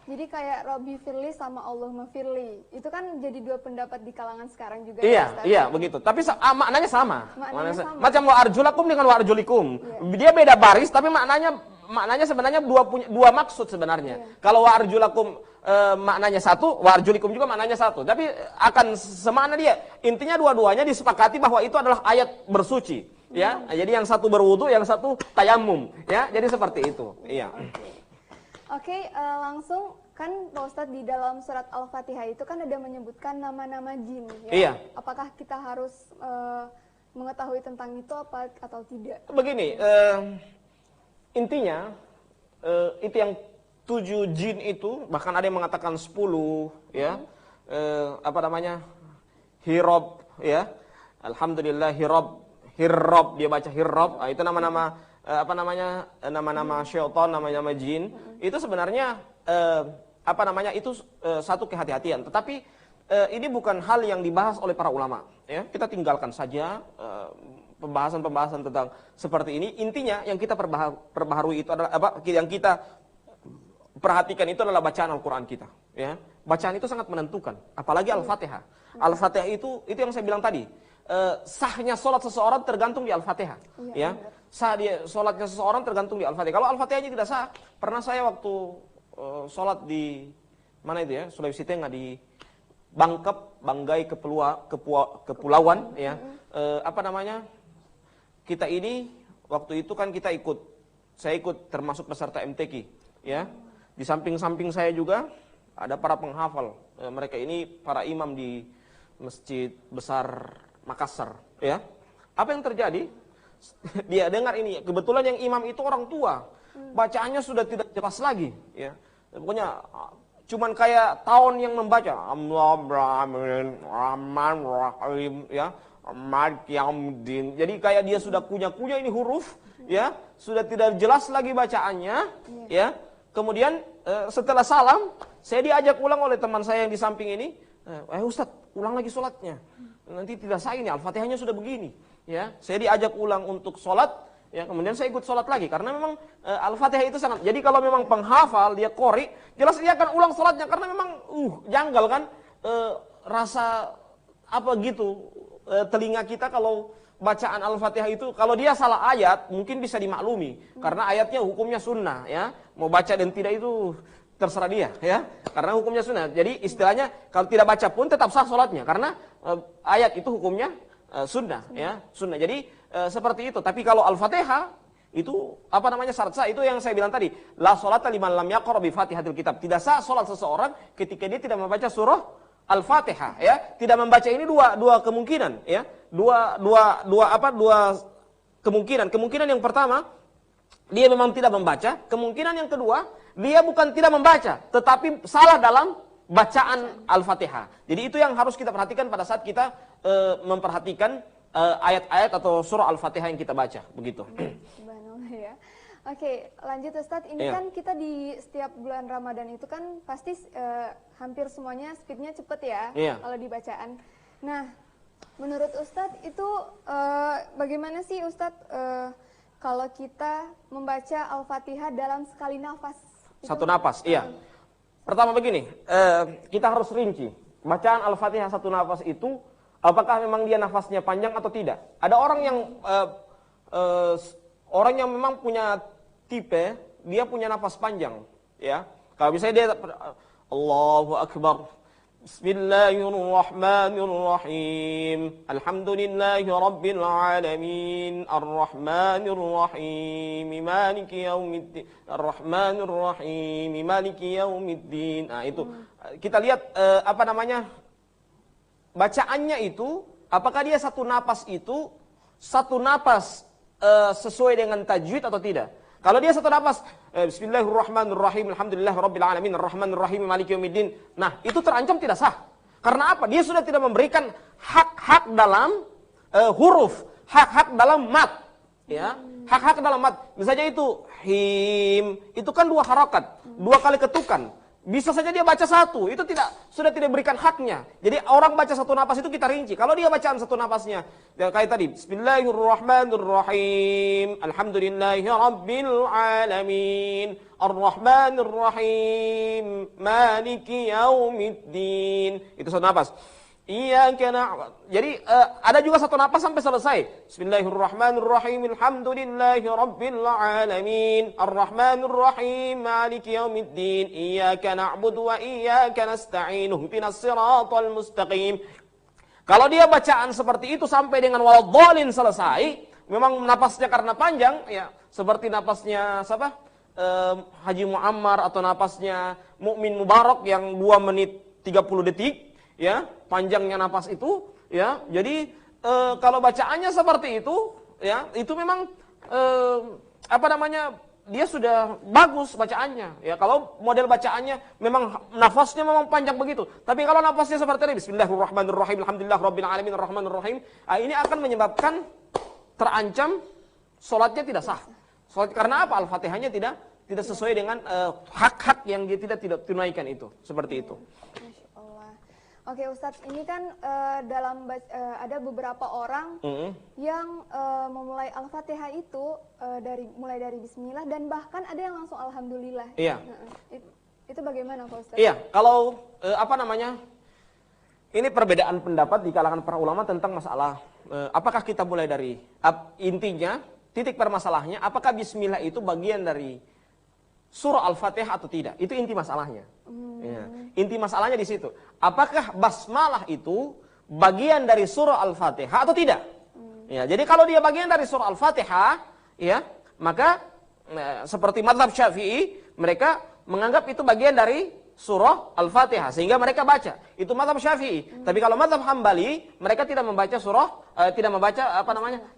Speaker 1: Jadi kayak Robbi Firly sama Allahumma Firli. Itu kan jadi dua pendapat di kalangan sekarang juga.
Speaker 2: Iya,
Speaker 1: ya,
Speaker 2: iya begitu. Tapi maknanya sama.
Speaker 1: Maknanya sama.
Speaker 2: Macam wa arjulakum dengan wa arjulikum. Dia beda baris tapi maknanya sebenarnya dua maksud sebenarnya. Kalau wa arjulakum maknanya satu, wa arjulikum juga maknanya satu. Tapi akan semakna dia. Intinya dua-duanya disepakati bahwa itu adalah ayat bersuci, ya. Jadi yang satu berwudu, yang satu tayamum, ya. Jadi seperti itu. Iya.
Speaker 1: Oke, langsung kan Pak Ustadz di dalam surat Al-Fatihah itu kan ada menyebutkan nama-nama jin, ya.
Speaker 2: Iya.
Speaker 1: Apakah kita harus mengetahui tentang itu apa atau tidak?
Speaker 2: Begini, intinya itu yang 7 jin itu, bahkan ada yang mengatakan 10, ya. Apa namanya? Hirob, ya. Alhamdulillah Hirob dia baca Hirob. Itu nama-nama apa namanya? Nama-nama syaitan, nama-nama jin. Itu sebenarnya apa namanya? Itu satu kehati-hatian. Tetapi ini bukan hal yang dibahas oleh para ulama, ya. Kita tinggalkan saja pembahasan-pembahasan tentang seperti ini. Intinya yang kita perbaharui itu adalah apa? Yang kita perhatikan itu adalah bacaan Al-Quran kita, ya. Bacaan itu sangat menentukan, apalagi Al-Fatihah. Al-Fatihah itu yang saya bilang tadi, sahnya sholat seseorang tergantung di Al-Fatihah, ya. Sah dia sholatnya seseorang tergantung di Al-Fatihah. Kalau Al-Fatihahnya tidak sah, pernah saya waktu sholat di mana itu ya, Sulawesi Tengah, di Banggai Kepulauan, ya. Apa namanya? Kita ini waktu itu kan saya ikut termasuk peserta MTQ, ya. Di samping-samping saya juga ada para penghafal. Mereka ini para imam di Masjid Besar Makassar, ya. Apa yang terjadi? Dia dengar ini, kebetulan yang imam itu orang tua. Bacaannya sudah tidak jelas lagi, ya. Pokoknya cuman kayak tahun yang membaca Rahim, ya. Jadi kayak dia sudah kunyah-kunyah ini huruf, ya. Sudah tidak jelas lagi bacaannya, ya. Kemudian setelah salam, saya diajak ulang oleh teman saya yang di samping ini. Ustadz, ulang lagi sholatnya. Nanti tidak sah ini, Al-Fatihahnya sudah begini. Ya, saya diajak ulang untuk sholat. Ya, kemudian saya ikut sholat lagi. Karena memang Al-Fatihah itu sangat. Jadi kalau memang penghafal, dia qori, jelas dia akan ulang sholatnya. Karena memang janggal kan, rasa apa gitu, telinga kita kalau bacaan Al-Fatihah itu, kalau dia salah ayat, mungkin bisa dimaklumi. Karena ayatnya hukumnya sunnah, ya. Mau baca dan tidak itu terserah dia, ya. Karena hukumnya sunnah. Jadi istilahnya kalau tidak baca pun tetap sah sholatnya. Karena ayat itu hukumnya sunnah, ya. Sunnah. Jadi seperti itu. Tapi kalau Al-Fatihah itu apa namanya syarat sah, itu yang saya bilang tadi, la sholata liman lam yaqra bi Fatihatil Kitab. Tidak sah sholat seseorang ketika dia tidak membaca surah Al-Fatihah, ya. Tidak membaca ini dua kemungkinan, ya. Dua kemungkinan. Kemungkinan yang pertama, dia memang tidak membaca. Kemungkinan yang kedua, dia bukan tidak membaca, tetapi salah dalam bacaan Al-Fatihah. Jadi itu yang harus kita perhatikan pada saat kita memperhatikan ayat-ayat atau surah Al-Fatihah yang kita baca, begitu.
Speaker 1: Subhanallah, ya. Oke, lanjut Ustadz. Ini kan kita di setiap bulan Ramadan itu kan pasti hampir semuanya speednya cepet ya, kalau di bacaan. Nah, menurut Ustadz itu bagaimana sih Ustadz kalau kita membaca Al-Fatihah dalam sekali nafas?
Speaker 2: Satu nafas, iya. Pertama begini, kita harus rinci. Bacaan Al-Fatihah satu nafas itu, apakah memang dia nafasnya panjang atau tidak? Ada orang yang memang punya tipe, dia punya nafas panjang, ya. Kalau misalnya dia Allahu Akbar, Bismillahirrahmanirrahim, Alhamdulillahi Rabbil Alamin, Ar-Rahmanirrahim, Maliki Yaumiddin, Ar-Rahmanirrahim, Maliki Yaumiddin. Nah itu, kita lihat apa namanya, bacaannya itu, apakah dia satu napas itu, satu napas sesuai dengan tajwid atau tidak. Kalau dia satu napas, Bismillahirrahmanirrahim, Alhamdulillah Rabbil Alamin, Ar-Rahmanirrahim, Maliki Yaumiddin. Nah, itu terancam tidak sah. Karena apa? Dia sudah tidak memberikan hak-hak dalam huruf, hak-hak dalam mat. Ya, hak-hak dalam mat. Misalnya itu, him, itu kan dua harakat, dua kali ketukan. Bisa saja dia baca satu, itu sudah tidak berikan haknya. Jadi orang baca satu napas itu kita rinci. Kalau dia bacaan satu napasnya, ya kayak tadi, Bismillahirrahmanirrahim, Alhamdulillahi Rabbil Alamin, Ar-Rahmanirrahim, Maliki Yaumiddin. Itu satu napas. Iyyaka na'budu. Jadi ada juga satu napas sampai selesai. Bismillahirrahmanirrahim. Alhamdulillahi rabbil alamin. Arrahmanir rahim. Maliki yaumiddin. Iyyaka na'budu wa iyyaka nasta'in. Ihdinas siratal mustaqim. Kalau dia bacaan seperti itu sampai dengan waladhdallin selesai, memang napasnya karena panjang ya, seperti napasnya siapa? Haji Muammar atau napasnya Mukmin Mubarak yang 2 menit 30 detik. Ya, panjangnya napas itu, ya. Jadi kalau bacaannya seperti itu, ya, itu memang dia sudah bagus bacaannya. Ya, kalau model bacaannya memang nafasnya memang panjang begitu. Tapi kalau nafasnya seperti ini, Bismillahirrahmanirrahim, Alhamdulillahirabbil alamin, Arrahmanirrahim, ini akan menyebabkan terancam sholatnya tidak sah. Karena apa? Al-Fatihahnya tidak sesuai dengan hak-hak yang dia tidak tunaikan itu, seperti itu.
Speaker 1: Oke Ustadz, ini kan ada beberapa orang yang memulai Al-Fatihah itu mulai dari Bismillah dan bahkan ada yang langsung Alhamdulillah.
Speaker 2: Iya.
Speaker 1: Itu bagaimana Pak Ustadz?
Speaker 2: Iya, kalau ini perbedaan pendapat di kalangan para ulama tentang masalah apakah kita mulai dari intinya, titik permasalahannya, apakah Bismillah itu bagian dari surah Al-Fatihah atau tidak? Itu inti masalahnya. Ya. Inti masalahnya di situ. Apakah basmalah itu bagian dari surah Al-Fatihah atau tidak? Ya, jadi kalau dia bagian dari surah Al-Fatihah, ya, maka seperti mazhab Syafi'i, mereka menganggap itu bagian dari surah Al-Fatihah sehingga mereka baca. Itu mazhab Syafi'i. Tapi kalau mazhab Hambali, mereka tidak membaca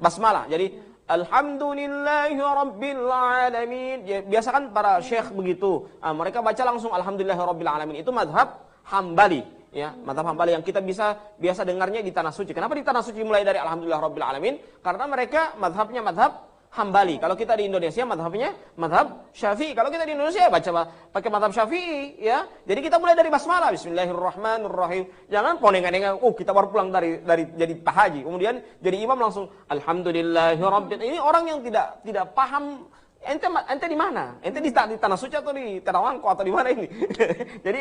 Speaker 2: basmalah. Jadi Alhamdulillahi Rabbil Alamin. Ya, biasa kan para syekh begitu. Mereka baca langsung Alhamdulillahi Rabbil Alamin. Itu madhab Hambali. Ya, madhab Hambali yang kita biasa dengarnya di Tanah Suci. Kenapa di Tanah Suci mulai dari Alhamdulillah Rabbil Alamin? Karena mereka madhabnya madhab Hambali. Kalau kita di Indonesia madhabnya madhab Syafi'i. Kalau kita di Indonesia baca pakai madhab Syafi'i, ya. Jadi kita mulai dari basmalah, Bismillahirrahmanirrahim. Jangan poneng-poneng, kita baru pulang dari jadi Pak Haji, kemudian jadi imam langsung Alhamdulillahirabbil. Ini orang yang tidak paham. Ente di mana? Ente di Tanah Suci atau di Terawangko atau di mana ini? Jadi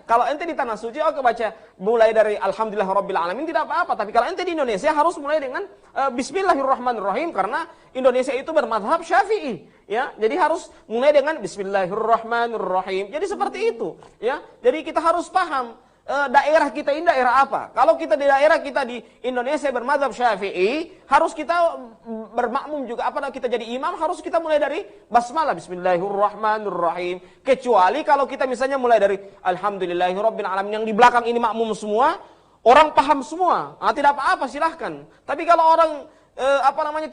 Speaker 2: kalau ente di Tanah Suci, baca mulai dari Alhamdulillahirabbil alamin tidak apa-apa. Tapi kalau ente di Indonesia harus mulai dengan Bismillahirrahmanirrahim karena Indonesia itu bermadhab Syafi'i. Ya, jadi harus mulai dengan Bismillahirrahmanirrahim. Jadi seperti itu. Ya, jadi kita harus paham. Daerah kita ini daerah apa? Kalau kita di daerah kita di Indonesia bermadzhab Syafi'i, harus kita bermakmum juga kita jadi imam, harus kita mulai dari basmalah Bismillahirrahmanirrahim. Kecuali kalau kita misalnya mulai dari Alhamdulillahirabbil alamin yang di belakang ini makmum semua, orang paham semua. Tidak apa-apa silahkan. Tapi kalau orang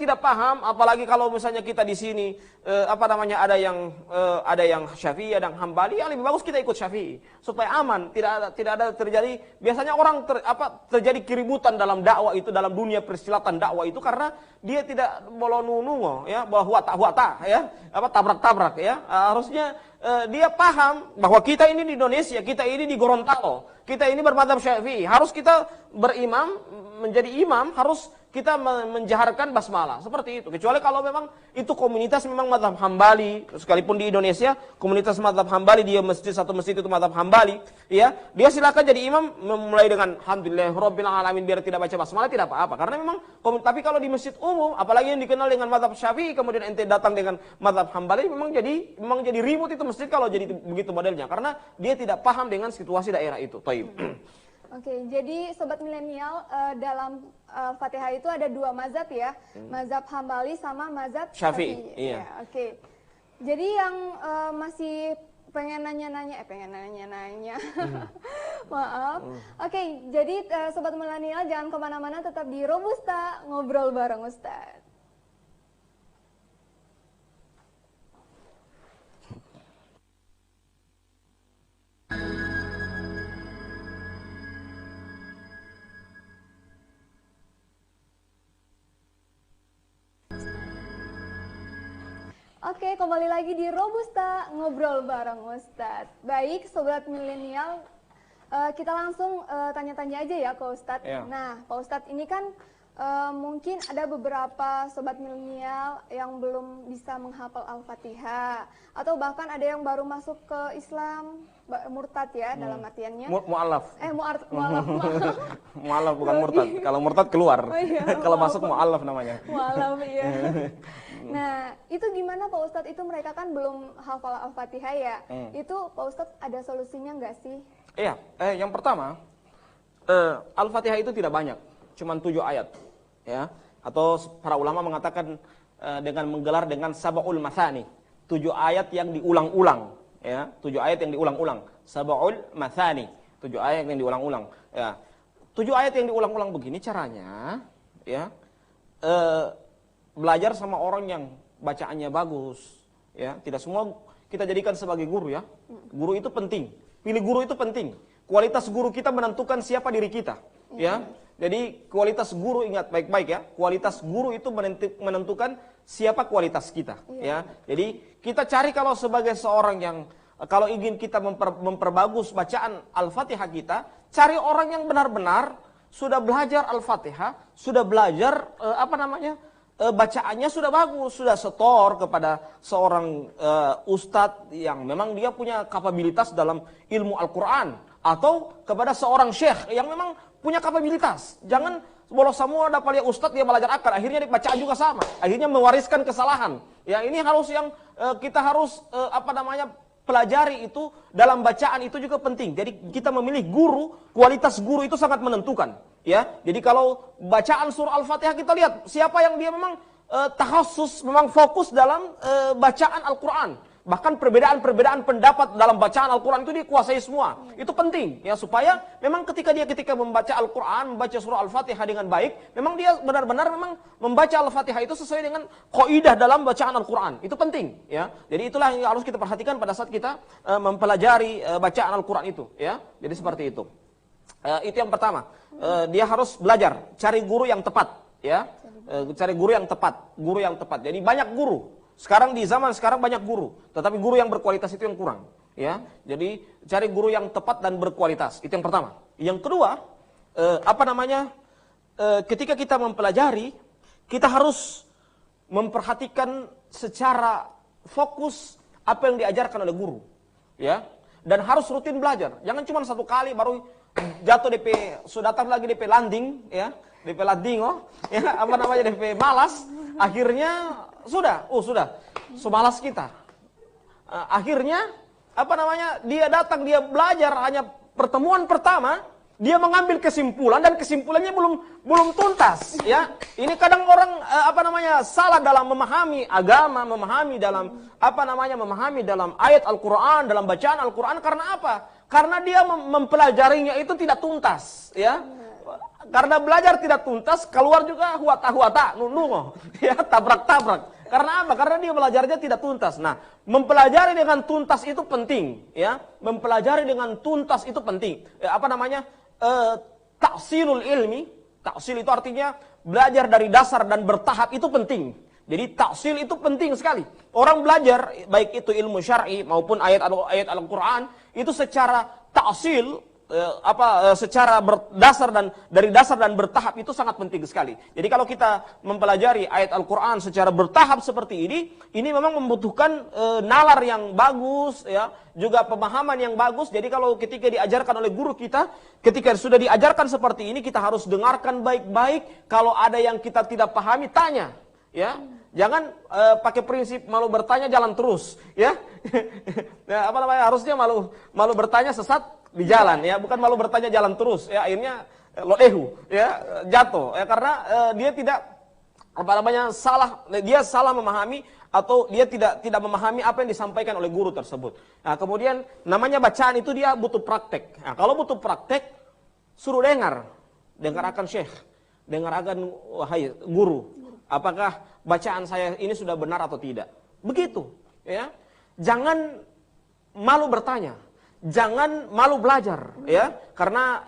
Speaker 2: tidak paham, apalagi kalau misalnya kita di sini ada yang Syafi'i, ada yang Hambali, lebih bagus kita ikut Syafi'i supaya aman, tidak ada terjadi. Biasanya orang terjadi keributan dalam dakwah itu, dalam dunia persilatan dakwah itu karena dia tidak bolonunungo, ya, bahwa huata ya, tabrak-tabrak ya. Harusnya dia paham bahwa kita ini di Indonesia, kita ini di Gorontalo, kita ini bermadzhab Syafi'i, harus kita berimam, menjadi imam, harus kita menjaharkan basmalah seperti itu. Kecuali kalau memang itu komunitas memang mazhab Hambali, sekalipun di Indonesia komunitas mazhab Hambali, dia satu masjid itu mazhab Hambali, ya, dia silakan jadi imam memulai dengan Alhamdulillahirabbil alamin biar tidak baca basmalah tidak apa-apa. Karena memang tapi kalau di masjid umum, apalagi yang dikenal dengan mazhab Syafi'i, kemudian ente datang dengan mazhab Hambali, memang jadi ribut itu masjid kalau jadi begitu modelnya karena dia tidak paham dengan situasi daerah itu. Taib.
Speaker 1: Oke, jadi sobat milenial, dalam Fatihah itu ada 2 mazhab ya, mazhab Hambali sama mazhab Syafi'i.
Speaker 2: Iya.
Speaker 1: Ya, oke. Jadi yang masih pengen nanya-nanya, maaf. Oke, jadi sobat milenial jangan kemana-mana, tetap di Robusta ngobrol bareng Ustadz. Oke, kembali lagi di Robusta, ngobrol bareng Ustadz. Baik, Sobat Milenial, kita langsung tanya-tanya aja ya ke Ustadz.
Speaker 2: Ya.
Speaker 1: Nah, Pak Ustadz ini kan mungkin ada beberapa Sobat Milenial yang belum bisa menghafal Al-Fatihah. Atau bahkan ada yang baru masuk ke Islam, murtad ya dalam artiannya.
Speaker 2: Mu'alaf.
Speaker 1: Mu'alaf.
Speaker 2: Mu'alaf bukan murtad. Kalau murtad keluar.
Speaker 1: Oh, iya.
Speaker 2: Kalau masuk mu'alaf namanya.
Speaker 1: Mu'alaf, iya. Nah, itu gimana Pak Ustadz? Itu mereka kan belum hafal Al-Fatihah ya. Itu Pak Ustadz ada solusinya nggak sih?
Speaker 2: Iya, yang pertama, Al-Fatihah itu tidak banyak, cuma 7 ayat. Ya, atau para ulama mengatakan dengan menggelar dengan sab'ul mathani, 7 ayat yang diulang-ulang. Ya, 7 ayat yang diulang-ulang. Sab'ul mathani, 7 ayat yang diulang-ulang. Ya, 7 ayat yang diulang-ulang begini caranya, ya. Belajar sama orang yang bacaannya bagus, ya. Tidak semua kita jadikan sebagai guru, ya. Guru itu penting. Pilih guru itu penting. Kualitas guru kita menentukan siapa diri kita, ya. Jadi kualitas guru, ingat baik-baik ya. Kualitas guru itu menentukan siapa kualitas kita, ya. Jadi kita cari kalau sebagai seorang yang kalau ingin kita memperbagus bacaan Al-Fatihah kita, cari orang yang benar-benar sudah belajar Al-Fatihah, sudah belajar bacaannya sudah bagus, sudah setor kepada seorang ustadz yang memang dia punya kapabilitas dalam ilmu Al-Quran, atau kepada seorang syekh yang memang punya kapabilitas. Jangan bolos semua dapat lihat ustadz dia belajar akal, akhirnya bacaan juga sama, akhirnya mewariskan kesalahan. Ya, ini harus yang kita harus pelajari itu dalam bacaan itu juga penting. Jadi kita memilih guru, kualitas guru itu sangat menentukan. Ya, jadi kalau bacaan surah Al-Fatihah kita lihat siapa yang dia memang takhasus, memang fokus dalam bacaan Al-Quran. Bahkan perbedaan-perbedaan pendapat dalam bacaan Al-Quran itu dikuasai semua. Itu penting ya, supaya memang ketika membaca Al-Quran, membaca surah Al-Fatihah dengan baik, memang dia benar-benar memang membaca Al-Fatihah itu sesuai dengan kaidah dalam bacaan Al-Quran. Itu penting ya. Jadi itulah yang harus kita perhatikan pada saat kita mempelajari bacaan Al-Quran itu ya. Jadi seperti itu. Itu yang pertama. Dia harus belajar, cari guru yang tepat ya. Cari guru yang tepat. Jadi banyak guru. Sekarang di zaman sekarang banyak guru, tetapi guru yang berkualitas itu yang kurang, ya. Jadi cari guru yang tepat dan berkualitas, itu yang pertama. Yang kedua, ketika kita mempelajari, kita harus memperhatikan secara fokus apa yang diajarkan oleh guru, ya. Dan harus rutin belajar. Jangan cuma satu kali baru jatuh DP, sudah datang lagi DP landing, ya. DP landing, ya, DP malas, akhirnya sudah semalas kita. Akhirnya dia datang, dia belajar hanya pertemuan pertama, dia mengambil kesimpulan dan kesimpulannya belum tuntas, ya. Ini kadang orang salah dalam memahami agama, memahami dalam ayat Al-Qur'an, dalam bacaan Al-Qur'an. Karena apa? Karena dia mempelajarinya itu tidak tuntas, ya. Karena belajar tidak tuntas, keluar juga huata-huata, nunung, ya, tabrak-tabrak. Karena apa? Karena dia belajarnya tidak tuntas. Nah, mempelajari dengan tuntas itu penting, ya. Mempelajari dengan tuntas itu penting. Ta'silul ilmi, ta'sil itu artinya belajar dari dasar dan bertahap, itu penting. Jadi ta'sil itu penting sekali. Orang belajar baik itu ilmu syar'i maupun ayat Al-Qur'an itu secara ta'sil, secara dari dasar dan bertahap itu sangat penting sekali. Jadi kalau kita mempelajari ayat Al-Quran secara bertahap seperti ini memang membutuhkan nalar yang bagus, ya, juga pemahaman yang bagus. Jadi kalau ketika diajarkan oleh guru kita, ketika sudah diajarkan seperti ini, kita harus dengarkan baik-baik. Kalau ada yang kita tidak pahami, tanya, ya. Jangan pakai prinsip malu bertanya jalan terus, ya. Ya, harusnya malu bertanya sesat di jalan, ya, bukan malu bertanya jalan terus, ya, akhirnya lodehu, ya, jatuh, ya, karena dia tidak salah memahami, atau dia tidak memahami apa yang disampaikan oleh guru tersebut. Nah, kemudian namanya bacaan itu dia butuh praktek. Nah, kalau butuh praktek, suruh dengar akan syekh, dengar akan wahai guru, apakah bacaan saya ini sudah benar atau tidak. Begitu, ya. Jangan malu bertanya. Jangan malu belajar, ya, karena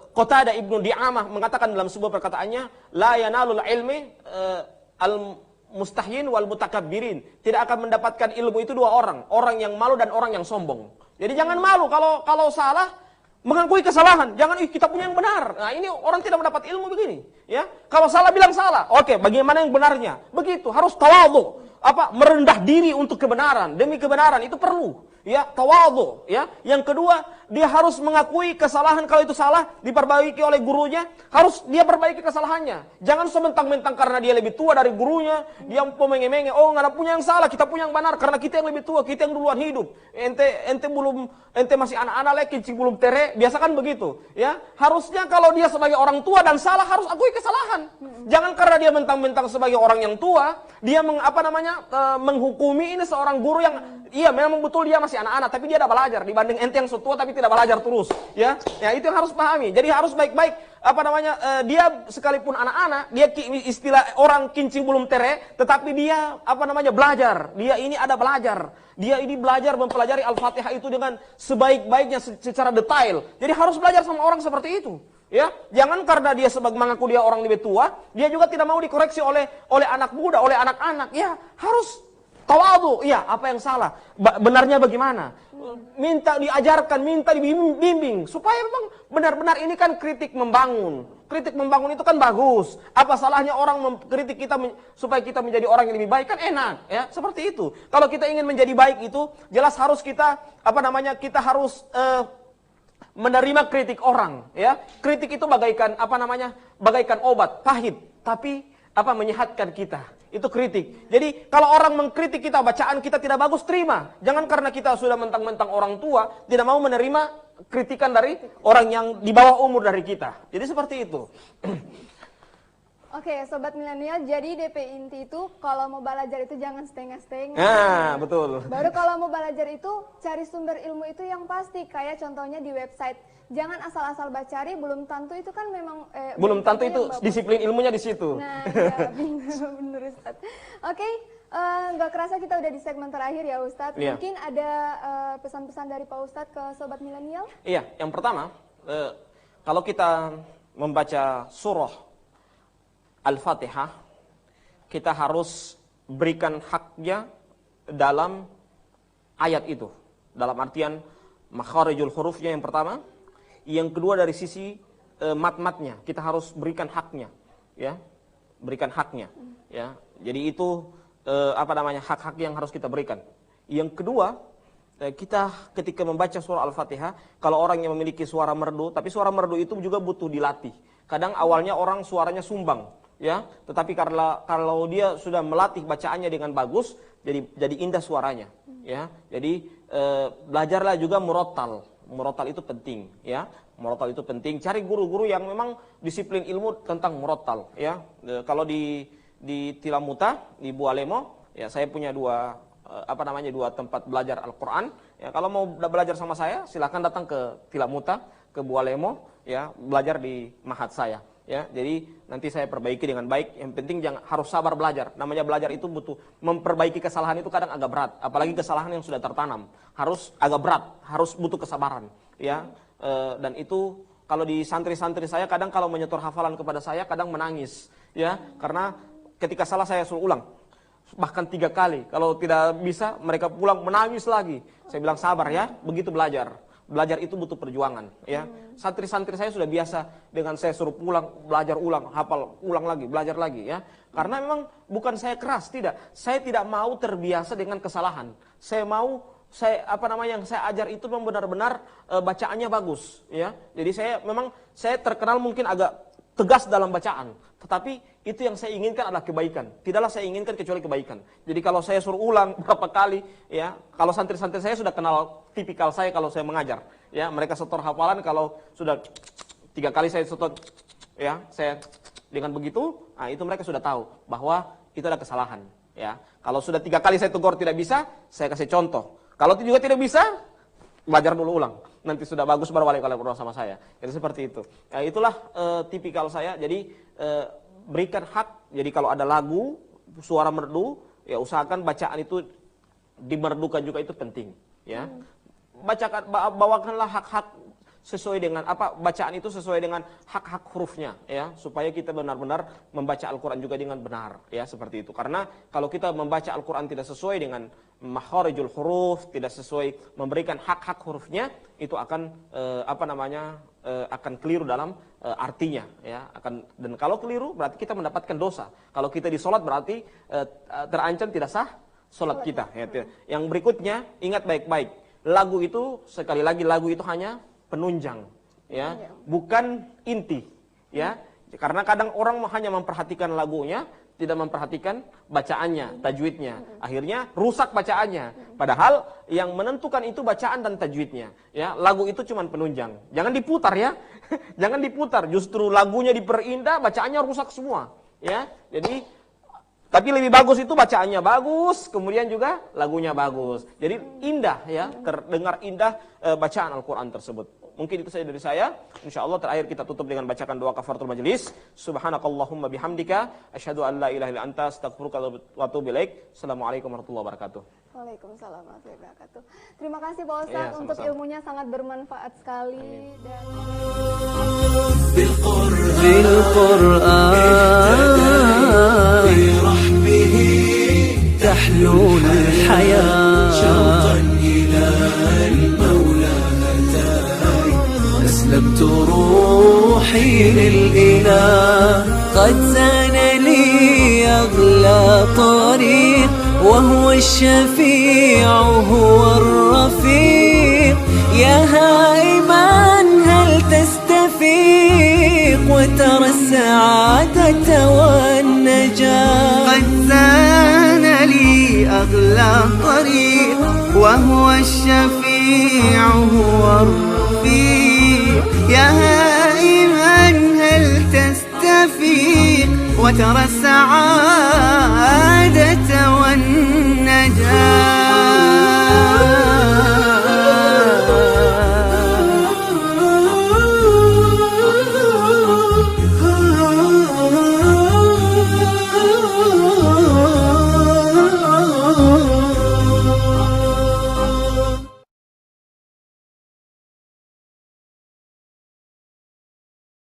Speaker 2: Qatadah Ibnu Di'amah mengatakan dalam sebuah perkataannya, la yanalul ilmi mustahyin wal mutakabbirin. Tidak akan mendapatkan ilmu itu dua orang. Orang yang malu dan orang yang sombong. Jadi jangan malu kalau salah, mengakui kesalahan. Jangan, kita punya yang benar. Nah, ini orang tidak mendapat ilmu begini. Ya, kalau salah bilang salah. Oke, bagaimana yang benarnya? Begitu, harus tawadhu. Merendah diri untuk kebenaran. Demi kebenaran itu perlu. Ya, tawadhu. Ya, yang kedua, dia harus mengakui kesalahan. Kalau itu salah, diperbaiki oleh gurunya. Harus dia perbaiki kesalahannya. Jangan sementang-mentang karena dia lebih tua dari gurunya, dia menge-menge, oh nggak ada punya yang salah, kita punya yang benar karena kita yang lebih tua, kita yang duluan hidup. Ente masih anak-anak lagi, kincing belum tere, biasa kan begitu. Ya, harusnya kalau dia sebagai orang tua dan salah harus akui kesalahan. Jangan karena dia mentang-mentang sebagai orang yang tua, dia menghukumi ini seorang guru yang iya memang betul dia masih anak-anak, tapi dia tidak belajar dibanding ente yang setua tapi tidak belajar terus. Ya, itu yang harus pahami. Jadi harus baik-baik dia sekalipun anak-anak, dia istilah orang kincing belum tere, tetapi dia belajar. Dia ini ada belajar. Dia ini belajar mempelajari Al-Fatihah itu dengan sebaik-baiknya secara detail. Jadi harus belajar sama orang seperti itu. Ya, jangan karena dia mengaku dia orang lebih tua, dia juga tidak mau dikoreksi oleh anak muda, oleh anak-anak. Ya, harus tawadhu. Ya, apa yang salah? Benarnya bagaimana? Minta diajarkan, minta dibimbing supaya memang benar-benar ini kan kritik membangun. Kritik membangun itu kan bagus. Apa salahnya orang mengkritik kita supaya kita menjadi orang yang lebih baik? Kan enak, ya. Seperti itu. Kalau kita ingin menjadi baik itu jelas harus kita kita harus menerima kritik orang, ya. Kritik itu bagaikan bagaikan obat pahit, tapi menyehatkan kita. Itu kritik. Jadi kalau orang mengkritik kita, bacaan kita tidak bagus, terima. Jangan karena kita sudah mentang-mentang orang tua tidak mau menerima kritikan dari orang yang di bawah umur dari kita. Jadi seperti itu.
Speaker 1: Oke, Sobat Milenial, jadi DP inti itu kalau mau belajar itu jangan setengah-setengah.
Speaker 2: Nah, betul.
Speaker 1: Baru kalau mau belajar itu cari sumber ilmu itu yang pasti. Kayak contohnya di website. Jangan asal-asal cari, belum tentu itu kan memang...
Speaker 2: belum tentu itu disiplin ilmunya di situ.
Speaker 1: Nah, ya, benar Ustaz. Oke, nggak kerasa kita udah di segmen terakhir ya Ustaz.
Speaker 2: Iya.
Speaker 1: Mungkin ada pesan-pesan dari Pak Ustaz ke Sobat Milenial?
Speaker 2: Iya, yang pertama, kalau kita membaca surah Al-Fatihah, kita harus berikan haknya dalam ayat itu. Dalam artian makharijul hurufnya yang pertama, yang kedua dari sisi mat-matnya, kita harus berikan haknya, ya. Berikan haknya, ya. Jadi itu hak-hak yang harus kita berikan. Yang kedua, kita ketika membaca surah Al-Fatihah, kalau orang yang memiliki suara merdu, tapi suara merdu itu juga butuh dilatih. Kadang awalnya orang suaranya sumbang, ya, tetapi kalau dia sudah melatih bacaannya dengan bagus, jadi indah suaranya, ya. Jadi belajarlah juga murattal. Murattal itu penting, ya. Murattal itu penting. Cari guru-guru yang memang disiplin ilmu tentang murattal, ya. Kalau di Tilamuta, di Bualemo, ya saya punya dua tempat belajar Al-Qur'an. Ya, kalau mau belajar sama saya, silakan datang ke Tilamuta, ke Bualemo, ya, belajar di mahat saya. Ya, jadi nanti saya perbaiki dengan baik. Yang penting harus sabar belajar. Namanya belajar itu butuh memperbaiki kesalahan itu kadang agak berat. Apalagi kesalahan yang sudah tertanam. Harus agak berat, harus butuh kesabaran. Ya, dan itu kalau di santri-santri saya kadang kalau menyetor hafalan kepada saya kadang menangis. Ya, karena ketika salah saya suruh ulang. Bahkan 3 kali. Kalau tidak bisa mereka pulang menangis lagi. Saya bilang sabar ya, begitu belajar. Belajar itu butuh perjuangan, ya. Santri-santri saya sudah biasa dengan saya suruh pulang, belajar ulang, hafal, ulang lagi, belajar lagi, ya. Karena memang bukan saya keras, tidak. Saya tidak mau terbiasa dengan kesalahan. Saya yang saya ajar itu memang benar-benar bacaannya bagus, ya. Jadi saya terkenal mungkin agak tegas dalam bacaan, tetapi itu yang saya inginkan adalah kebaikan. Tidaklah saya inginkan kecuali kebaikan. Jadi kalau saya suruh ulang berapa kali, ya, kalau santri-santri saya sudah kenal tipikal saya kalau saya mengajar, ya, mereka setor hafalan kalau sudah 3 kali saya setor, ya, saya dengan begitu, nah itu mereka sudah tahu bahwa itu ada kesalahan, ya. Kalau sudah 3 kali saya tegur tidak bisa, saya kasih contoh. Kalau juga tidak bisa, belajar dulu ulang. Nanti sudah bagus baru balik kalau sama saya. Jadi seperti itu. Ya, itulah tipikal saya. Jadi berikan hak. Jadi kalau ada lagu suara merdu, ya usahakan bacaan itu dimerdukan juga, itu penting. Ya, bawakanlah hak-hak sesuai dengan bacaan itu sesuai dengan hak-hak hurufnya, ya, supaya kita benar-benar membaca Al-Quran juga dengan benar, ya, seperti itu. Karena kalau kita membaca Al-Quran tidak sesuai dengan makharijul huruf, tidak sesuai memberikan hak-hak hurufnya, itu akan akan keliru dalam artinya, ya, dan kalau keliru berarti kita mendapatkan dosa. Kalau kita di sholat berarti terancam tidak sah sholat kita. Ya. Yang berikutnya, ingat baik-baik, lagu itu, sekali lagi, lagu itu hanya penunjang, ya, bukan inti, ya. Karena kadang orang hanya memperhatikan lagunya, tidak memperhatikan bacaannya, tajwidnya. Akhirnya rusak bacaannya. Padahal yang menentukan itu bacaan dan tajwidnya, ya. Lagu itu cuma penunjang. Jangan diputar, ya. Jangan diputar, justru lagunya diperindah, bacaannya rusak semua, ya. Jadi tapi lebih bagus itu bacaannya bagus, kemudian juga lagunya bagus. Jadi indah, ya, terdengar indah bacaan Al-Quran tersebut. Mungkin itu saja dari saya. InsyaAllah terakhir kita tutup dengan bacakan doa kafaratul majelis. Subhanakallahumma bihamdika, asyhadu an la ilaha illa anta, astaghfiruka wa atubu ilaik. Assalamualaikum warahmatullahi wabarakatuh.
Speaker 1: Waalaikumsalam warahmatullahi wabarakatuh. Terima kasih Pak Ustadz, untuk ilmunya sangat bermanfaat sekali. Dan
Speaker 3: تحلون الحياة شوقا إلى المولى هداي أسلمت روحي للإله قد زان لي أغلى طريق وهو الشفيع هو الرفيق يا هائما هل تستفيق وترى السعادة والنجاة قد زان لي أغلى طريق وهو الشفيع هو الرفيق يا هائما هل تستفيق وترى السعادة